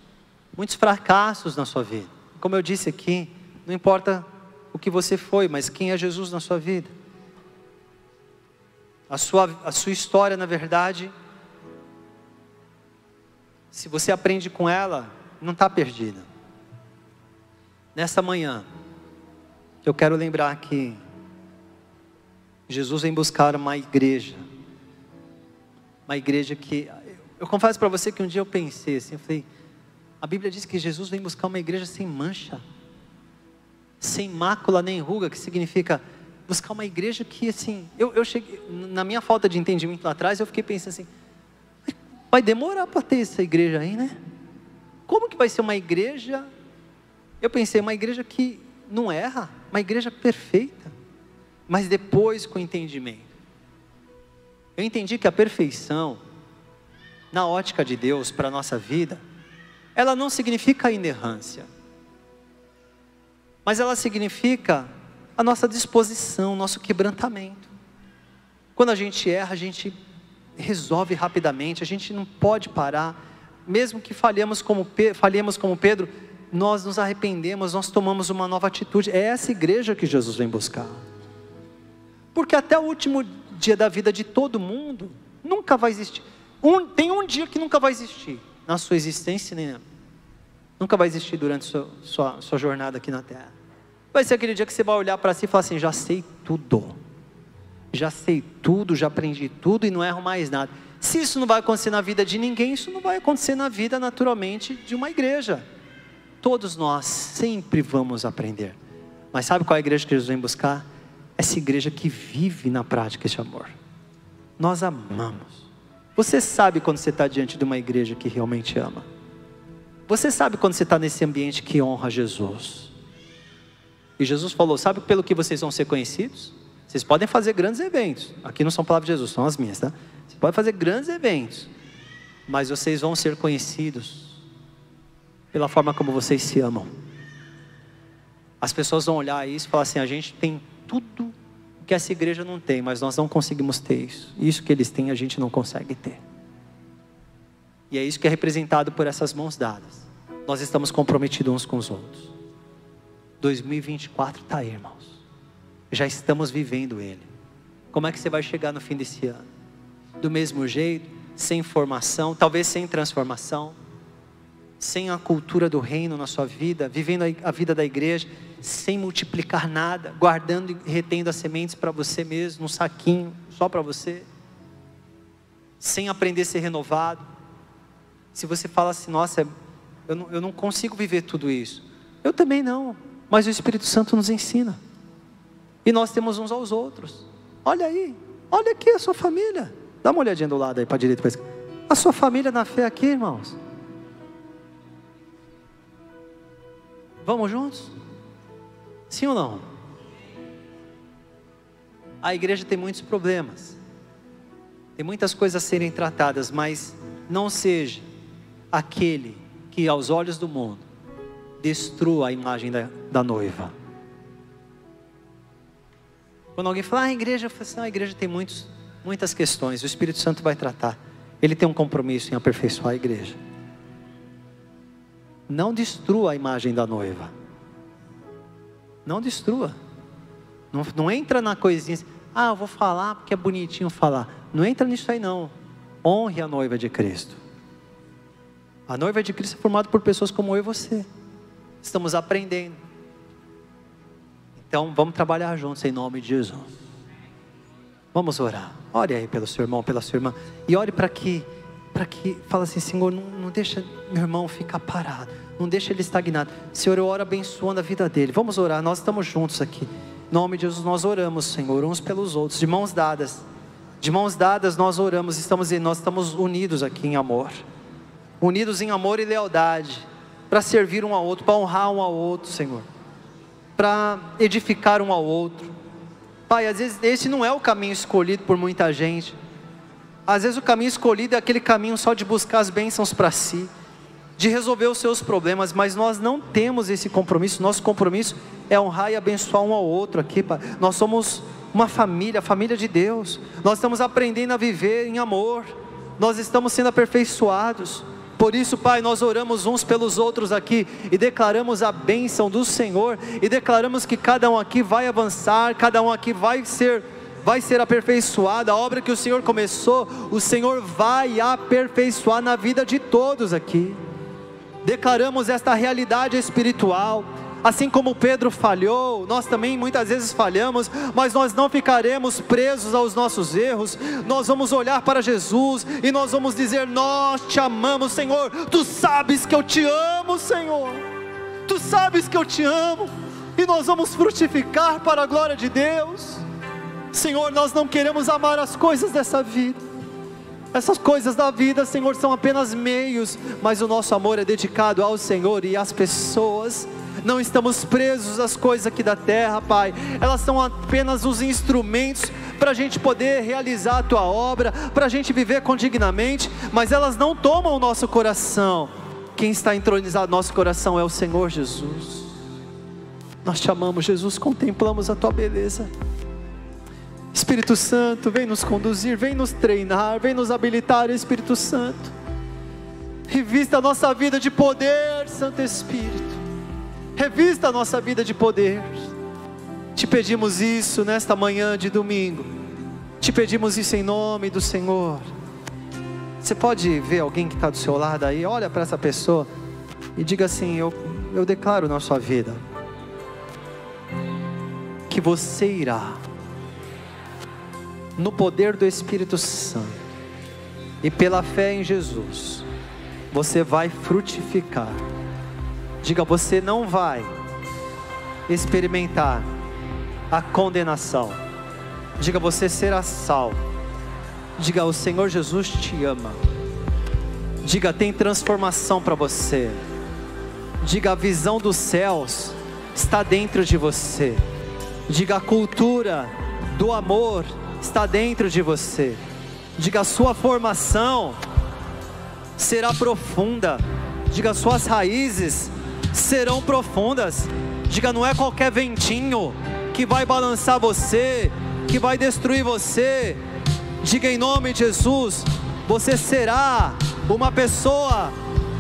fracassos na sua vida. Como eu disse aqui, não importa o que você foi, mas quem é Jesus na sua vida. A sua história, na verdade, se você aprende com ela, não está perdida. Nessa manhã, eu quero lembrar que Jesus vem buscar uma igreja que, eu confesso para você que um dia eu pensei assim, eu falei, a Bíblia diz que Jesus vem buscar uma igreja sem mancha, sem mácula nem ruga, que significa buscar uma igreja que assim, eu cheguei, na minha falta de entendimento lá atrás, eu fiquei pensando assim, vai demorar para ter essa igreja aí, né? Como que vai ser uma igreja? Eu pensei, uma igreja que não erra, uma igreja perfeita, mas depois com entendimento. Eu entendi que a perfeição, na ótica de Deus para a nossa vida, ela não significa inerrância, mas ela significa a nossa disposição, nosso quebrantamento. Quando a gente erra, a gente resolve rapidamente, a gente não pode parar, mesmo que falhemos como Pedro, nós nos arrependemos, nós tomamos uma nova atitude. É essa igreja que Jesus vem buscar, porque até o último dia da vida de todo mundo, nunca vai existir, tem um dia que nunca vai existir, na sua existência, nunca vai existir durante sua jornada aqui na terra. Vai ser aquele dia que você vai olhar para si e falar assim, já sei tudo, já aprendi tudo e não erro mais nada. Se isso não vai acontecer na vida de ninguém, isso não vai acontecer na vida naturalmente de uma igreja. Todos nós sempre vamos aprender, mas sabe qual é a igreja que Jesus vem buscar? Essa igreja que vive na prática esse amor. Nós amamos. Você sabe quando você está diante de uma igreja que realmente ama. Você sabe quando você está nesse ambiente que honra Jesus. E Jesus falou, sabe pelo que vocês vão ser conhecidos? Vocês podem fazer grandes eventos. Aqui não são palavras de Jesus, são as minhas, tá? Você pode fazer grandes eventos, mas vocês vão ser conhecidos pela forma como vocês se amam. As pessoas vão olhar isso e falar assim, a gente tem tudo que essa igreja não tem, mas nós não conseguimos ter isso. Isso que eles têm, a gente não consegue ter. E é isso que é representado por essas mãos dadas. Nós estamos comprometidos uns com os outros. 2024 está aí, irmãos. Já estamos vivendo ele. Como é que você vai chegar no fim desse ano? Do mesmo jeito, sem formação, talvez sem transformação, sem a cultura do reino na sua vida, vivendo a vida da igreja, sem multiplicar nada, guardando e retendo as sementes para você mesmo, num saquinho, só para você, sem aprender a ser renovado. Se você fala assim, nossa, eu não consigo viver tudo isso, eu também não, mas o Espírito Santo nos ensina, e nós temos uns aos outros. Olha aí, olha aqui a sua família, dá uma olhadinha do lado aí, para a direita, para a esquerda. a sua família na fé aqui, irmãos. Vamos juntos? Sim ou não? A igreja tem muitos problemas, tem muitas coisas a serem tratadas, mas não seja aquele que aos olhos do mundo destrua a imagem da noiva. Quando alguém fala, a igreja, eu falo assim, a igreja tem muitas questões, o Espírito Santo vai tratar. Ele tem um compromisso em aperfeiçoar a igreja. Não destrua a imagem da noiva. Não destrua. Não entra na coisinha assim, eu vou falar porque é bonitinho falar. Não entra nisso aí não. Honre a noiva de Cristo. A noiva de Cristo é formada por pessoas como eu e você. Estamos aprendendo. Então vamos trabalhar juntos em nome de Jesus. Vamos orar. Ore aí pelo seu irmão, pela sua irmã. E ore para que fala assim, Senhor, não deixa meu irmão ficar parado. Não deixa ele estagnado. Senhor, eu oro abençoando a vida dele. Vamos orar, nós estamos juntos aqui. Em nome de Jesus nós oramos, Senhor, uns pelos outros, de mãos dadas. De mãos dadas nós oramos, nós estamos unidos aqui em amor. Unidos em amor e lealdade. Para servir um ao outro, para honrar um ao outro, Senhor. Para edificar um ao outro. Pai, às vezes esse não é o caminho escolhido por muita gente. Às vezes o caminho escolhido é aquele caminho só de buscar as bênçãos para si, de resolver os seus problemas, mas nós não temos esse compromisso. Nosso compromisso é honrar e abençoar um ao outro aqui, Pai. Nós somos uma família, a família de Deus. Nós estamos aprendendo a viver em amor. Nós estamos sendo aperfeiçoados. Por isso, Pai, nós oramos uns pelos outros aqui e declaramos a bênção do Senhor e declaramos que cada um aqui vai avançar, cada um aqui vai ser aperfeiçoado. A obra que o Senhor começou, o Senhor vai aperfeiçoar na vida de todos aqui. Declaramos esta realidade espiritual. Assim como Pedro falhou, nós também muitas vezes falhamos, mas nós não ficaremos presos aos nossos erros. Nós vamos olhar para Jesus e nós vamos dizer, nós te amamos, Senhor. Tu sabes que eu te amo, Senhor. Tu sabes que eu te amo. E nós vamos frutificar para a glória de Deus. Senhor, nós não queremos amar as coisas dessa vida. Essas coisas da vida, Senhor, são apenas meios, mas o nosso amor é dedicado ao Senhor e às pessoas. Não estamos presos às coisas aqui da terra, Pai. Elas são apenas os instrumentos para a gente poder realizar a Tua obra, para a gente viver condignamente, mas elas não tomam o nosso coração. Quem está entronizado no nosso coração é o Senhor Jesus. Nós te amamos, Jesus, contemplamos a Tua beleza. Espírito Santo, vem nos conduzir, vem nos treinar, vem nos habilitar, Espírito Santo. Revista a nossa vida de poder, Santo Espírito. Revista a nossa vida de poder. Te pedimos isso nesta manhã de domingo. Te pedimos isso em nome do Senhor. Você pode ver alguém que está do seu lado aí? Olha para essa pessoa e diga assim, eu declaro na sua vida que você irá, no poder do Espírito Santo e pela fé em Jesus, você vai frutificar. Diga, você não vai experimentar a condenação. Diga, você será salvo. Diga, o Senhor Jesus te ama. Diga, tem transformação para você. Diga, a visão dos céus está dentro de você. Diga, a cultura do amor está dentro de você. Diga, a sua formação será profunda. Diga, suas raízes serão profundas. Diga, não é qualquer ventinho que vai balançar você, que vai destruir você. Diga, em nome de Jesus, você será uma pessoa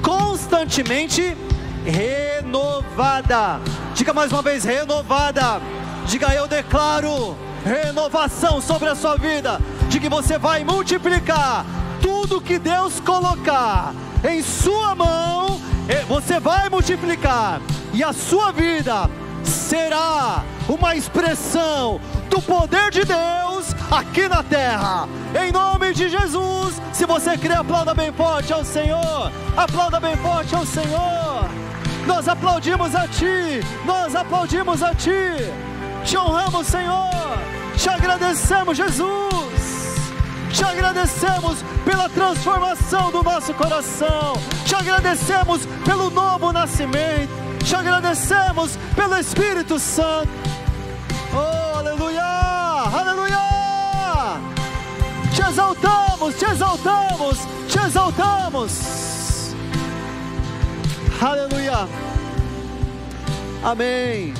constantemente renovada. Diga mais uma vez, renovada. Diga, eu declaro renovação sobre a sua vida. Diga que você vai multiplicar tudo que Deus colocar em sua mão. Você vai multiplicar e a sua vida será uma expressão do poder de Deus aqui na terra, em nome de Jesus. Se você crê, aplauda bem forte ao Senhor. Aplauda bem forte ao Senhor. Nós aplaudimos a Ti. Nós aplaudimos a Ti. Te honramos, Senhor. Te agradecemos, Jesus. Te agradecemos pela transformação do nosso coração. Te agradecemos pelo novo nascimento. Te agradecemos pelo Espírito Santo. Oh, aleluia, aleluia. Te exaltamos, te exaltamos, te exaltamos. Aleluia. Amém.